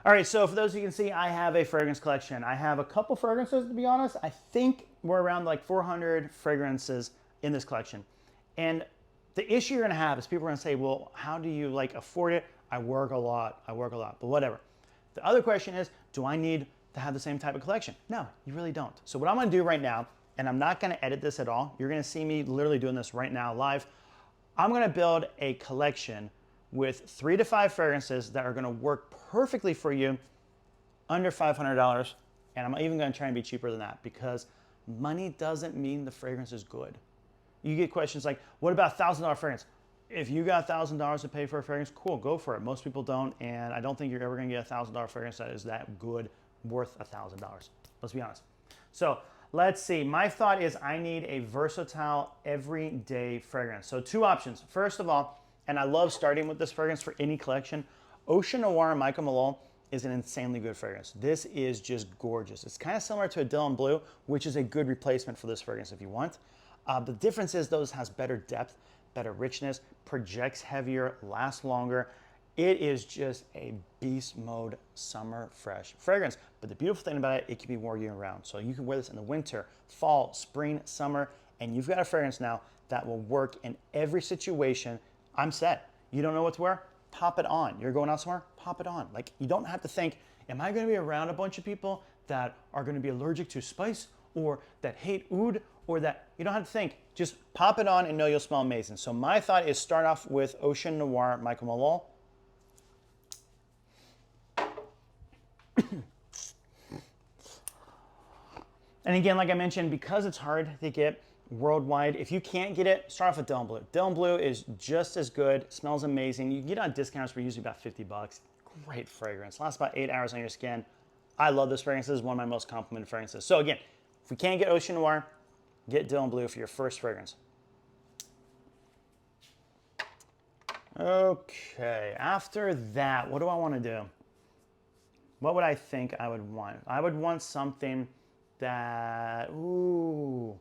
All right, so for those of you can see, I have a fragrance collection. I have a couple fragrances, to be honest. I think we're around like 400 fragrances in this collection. And the issue you're gonna have is people are gonna say, well, how do you like afford it? I work a lot, but whatever. The other question is, do I need to have the same type of collection? No, you really don't. So what I'm gonna do right now, and I'm not gonna edit this at all, you're gonna see me literally doing this right now live. I'm gonna build a collection with 3 to 5 fragrances that are gonna work perfectly for you under $500. And I'm even gonna try and be cheaper than that because money doesn't mean the fragrance is good. You get questions like, what about $1,000 fragrance? If you got $1,000 to pay for a fragrance, cool, go for it. Most people don't, and I don't think you're ever gonna get a $1,000 fragrance that is that good, worth $1,000. Let's be honest. So let's see, my thought is I need a versatile, everyday fragrance. So 2 options. First of all, and I love starting with this fragrance for any collection, Ocean Noir Michael Malone is an insanely good fragrance. This is just gorgeous. It's kind of similar to a Dylan Blue, which is a good replacement for this fragrance if you want. The difference is those has better depth, better richness, projects heavier, lasts longer. It is just a beast mode summer fresh fragrance. But the beautiful thing about it, it can be worn year round. So you can wear this in the winter, fall, spring, summer, and you've got a fragrance now that will work in every situation. I'm set. You don't know what to wear? Pop it on. You're going out somewhere? Pop it on. Like, you don't have to think, am I going to be around a bunch of people that are going to be allergic to spice or that hate oud or that, you don't have to think. Just pop it on and know you'll smell amazing. So my thought is start off with Ocean Noir Michael Malone. And again, like I mentioned, because it's hard to get worldwide, if you can't get it, start off with Dylan Blue. Dylan Blue is just as good, smells amazing. You can get it on discounts for usually about 50 bucks. Great fragrance, lasts about 8 hours on your skin. I love this fragrance. This is one of my most complimented fragrances. So again, if we can't get Ocean Noir, get Dylan Blue for your first fragrance. Okay, after that, what do I want to do? What would I think I would want? I would want something that, ooh,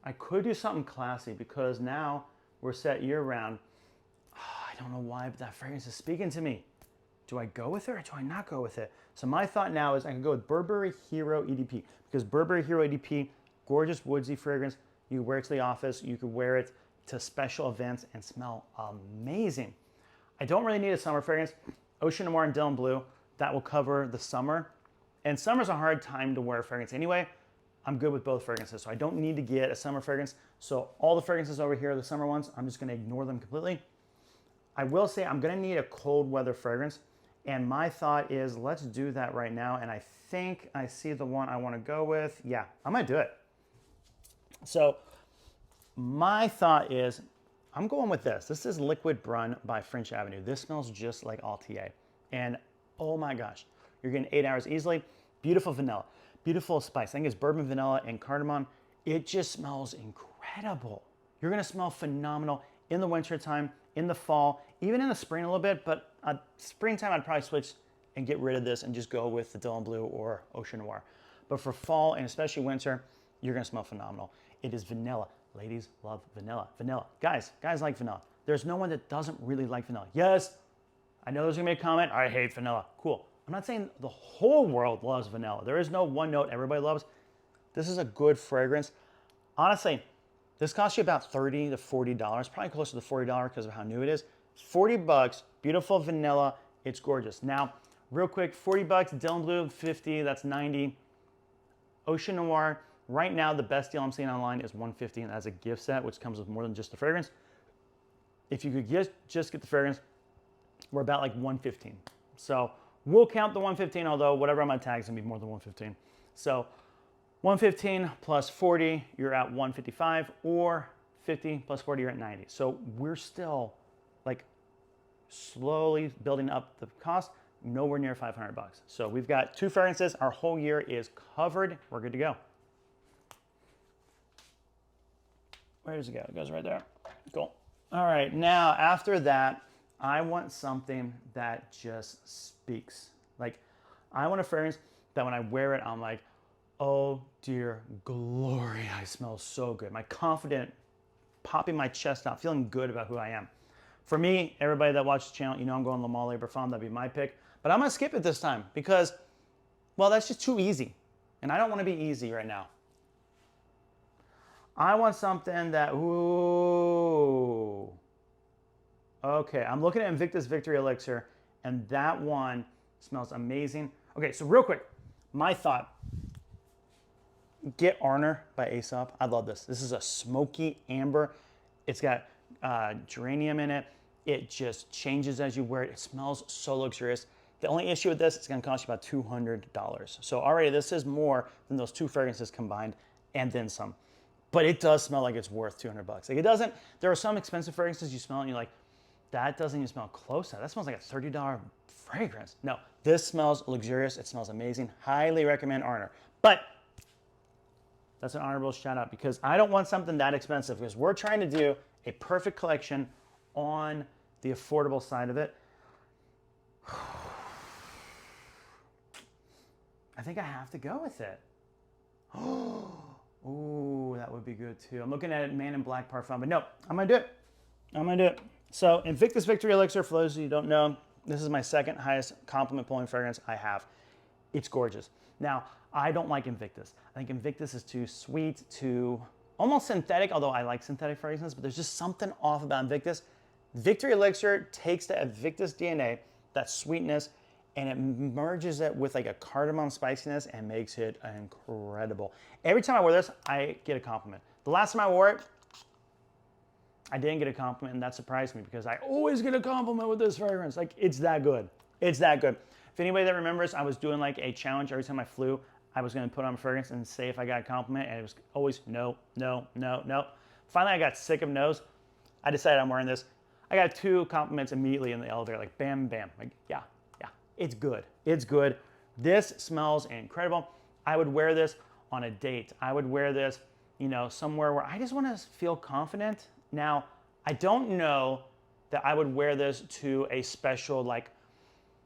I could do something classy because now we're set year round. Oh, I don't know why, but that fragrance is speaking to me. Do I go with it or do I not go with it? So my thought now is I can go with Burberry Hero EDP because Burberry Hero EDP, gorgeous woodsy fragrance. You can wear it to the office. You can wear it to special events and smell amazing. I don't really need a summer fragrance. Ocean Noir and Dylan Blue, that will cover the summer. And summer's a hard time to wear a fragrance anyway. I'm good with both fragrances, so I don't need to get a summer fragrance. So all the fragrances over here, the summer ones, I'm just gonna ignore them completely. I will say I'm gonna need a cold weather fragrance, and my thought is let's do that right now, and I think I see the one I wanna go with. Yeah, I might do it. So my thought is I'm going with this. This is Liquid Brun by French Avenue. This smells just like Altier. And oh my gosh, you're getting 8 hours easily. Beautiful vanilla, beautiful spice. I think it's bourbon, vanilla, and cardamom. It just smells incredible. You're gonna smell phenomenal in the winter time, in the fall, even in the spring a little bit, but springtime I'd probably switch and get rid of this and just go with the Dylan Blue or Ocean Noir. But for fall and especially winter, you're gonna smell phenomenal. It is vanilla. Ladies love vanilla. Vanilla. Guys like vanilla. There's no one that doesn't really like vanilla. Yes, I know there's gonna be a comment, I hate vanilla. Cool. I'm not saying the whole world loves vanilla. There is no one note everybody loves. This is a good fragrance. Honestly, this costs you about $30 to $40, probably closer to $40 because of how new it is. 40 bucks, beautiful vanilla, it's gorgeous. Now, real quick, 40 bucks, Dylan Blue, 50, that's 90. Ocean Noir, right now the best deal I'm seeing online is 150, and that's a gift set, which comes with more than just the fragrance. If you could just get the fragrance, we're about like 115. So we'll count the 115, although whatever on my tag is gonna be more than 115. So 115 plus 40, you're at 155, or 50 plus 40, you're at 90. So we're still like slowly building up the cost, nowhere near 500 bucks. So we've got 2 fragrances, our whole year is covered, we're good to go. Where does it go? It goes right there. Cool. All right, now after that, I want something that just speaks. Like, I want a fragrance that when I wear it, I'm like, oh dear glory, I smell so good. My confident, popping my chest out, feeling good about who I am. For me, everybody that watches the channel, you know I'm going Le Male Overperform, that'd be my pick. But I'm gonna skip it this time because, well, that's just too easy. And I don't wanna be easy right now. I want something that, ooh. Okay, I'm looking at Invictus Victory Elixir, and that one smells amazing. Okay, so real quick, my thought. Get Arner by Aesop. I love this. This is a smoky amber. It's got geranium in it. It just changes as you wear it. It smells so luxurious. The only issue with this, it's gonna cost you about $200. So already this is more than those two fragrances combined and then some. But it does smell like it's worth 200 bucks. Like it doesn't, there are some expensive fragrances you smell and you're like, that doesn't even smell close to that. That smells like a $30 fragrance. No, this smells luxurious. It smells amazing. Highly recommend Arner. But that's an honorable shout out because I don't want something that expensive because we're trying to do a perfect collection on the affordable side of it. I think I have to go with it. Ooh, that would be good too. I'm looking at Man in Black Parfum, but no, I'm gonna do it. I'm gonna do it. So Invictus Victory Elixir, for those of you who don't know, this is my second highest compliment pulling fragrance I have. It's gorgeous. Now, I don't like Invictus. I think Invictus is too sweet, too almost synthetic, although I like synthetic fragrances, but there's just something off about Invictus. Victory Elixir takes that Invictus DNA, that sweetness, and it merges it with like a cardamom spiciness and makes it incredible. Every time I wear this, I get a compliment. The last time I wore it, I didn't get a compliment, and that surprised me because I always get a compliment with this fragrance. Like, it's that good. It's that good. If anybody that remembers, I was doing like a challenge every time I flew. I was gonna put on a fragrance and say if I got a compliment, and it was always no, no, no, no. Finally, I got sick of no's. I decided I'm wearing this. I got 2 compliments immediately in the elevator, like bam, bam. Like, yeah, yeah, it's good. It's good. This smells incredible. I would wear this on a date. I would wear this, you know, somewhere where I just wanna feel confident. Now, I don't know that I would wear this to a special, like,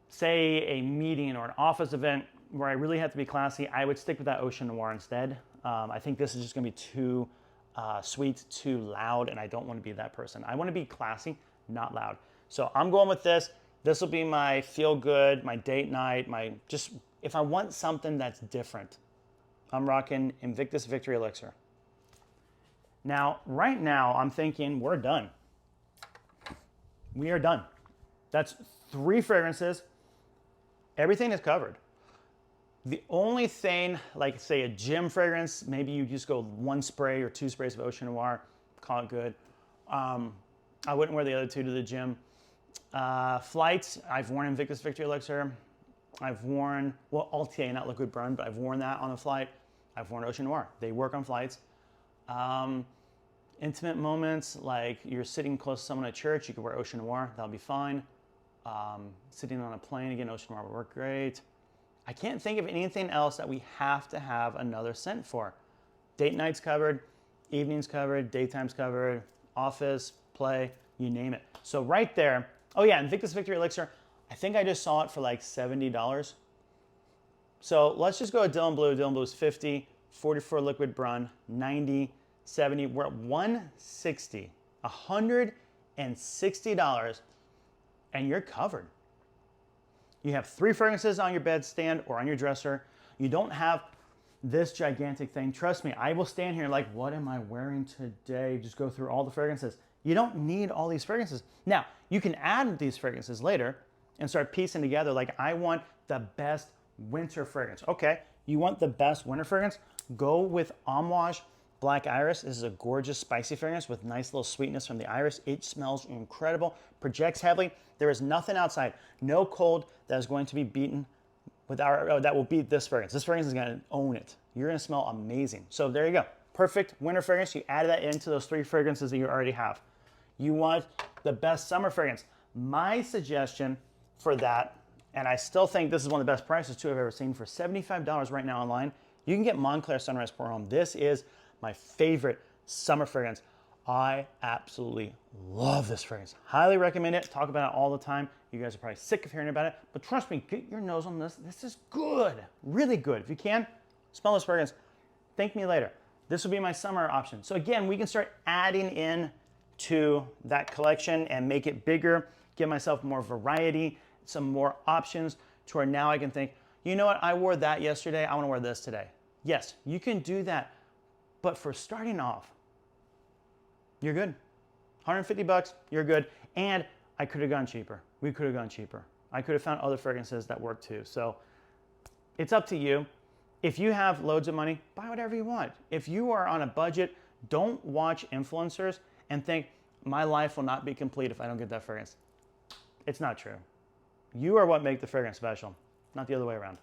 say a meeting or an office event where I really have to be classy. I would stick with that Ocean Noir instead. I think this is just gonna be too sweet, too loud, and I don't wanna be that person. I wanna be classy, not loud. So I'm going with this. This will be my feel good, my date night, my just, if I want something that's different, I'm rocking Invictus Victory Elixir. Now, right now, I'm thinking we're done. We are done. That's 3 fragrances. Everything is covered. The only thing, like say a gym fragrance, maybe you just go 1 spray or 2 sprays of Ocean Noir, call it good. I wouldn't wear the other 2 to the gym. Flights, I've worn Invictus Victory Elixir. I've worn, well, Altier, not Liquid Burn, but I've worn that on a flight. I've worn Ocean Noir. They work on flights. Intimate moments, like you're sitting close to someone at church, you could wear Ocean Noir, that'll be fine. Sitting on a plane, again, Ocean Noir would work great. I can't think of anything else that we have to have another scent for. Date night's covered, evening's covered, daytime's covered, office, play, you name it. So right there, oh yeah, Invictus Victory Elixir, I think I just saw it for like $70. So let's just go with Dylan Blue. Dylan Blue is 50, 44 Liquid Brun, 90, 70. We're at 160, $160, and you're covered. You have 3 fragrances on your bedstand or on your dresser. You don't have this gigantic thing. Trust me, I will stand here like, what am I wearing today? Just go through all the fragrances. You don't need all these fragrances. Now, you can add these fragrances later and start piecing together like, I want the best winter fragrance. Okay, you want the best winter fragrance? Go with Amouage Black Iris. This is a gorgeous spicy fragrance with nice little sweetness from the iris. It smells incredible, projects heavily. There is nothing outside, no cold that is going to be beaten with that will beat this fragrance. This fragrance is gonna own it. You're gonna smell amazing. So there you go, perfect winter fragrance. You add that into those 3 fragrances that you already have. You want the best summer fragrance. My suggestion for that, and I still think this is one of the best prices too I've ever seen, for $75 right now online, you can get Montclair Sunrise Pour Homme. This is my favorite summer fragrance. I absolutely love this fragrance. Highly recommend it. Talk about it all the time. You guys are probably sick of hearing about it, but trust me, get your nose on this. This is good, really good. If you can, smell this fragrance. Thank me later. This will be my summer option. So again, we can start adding in to that collection and make it bigger, give myself more variety, some more options. to where now I can think, you know what, I wore that yesterday, I want to wear this today. Yes, you can do that. But for starting off, you're good. 150 bucks, you're good. And I could have gone cheaper. We could have gone cheaper. I could have found other fragrances that work too. So it's up to you. If you have loads of money, buy whatever you want. If you are on a budget, don't watch influencers and think, my life will not be complete if I don't get that fragrance. It's not true. You are what make the fragrance special, not the other way around.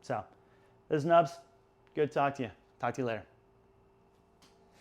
So, this is Nubs. Good to talk to you. Talk to you later.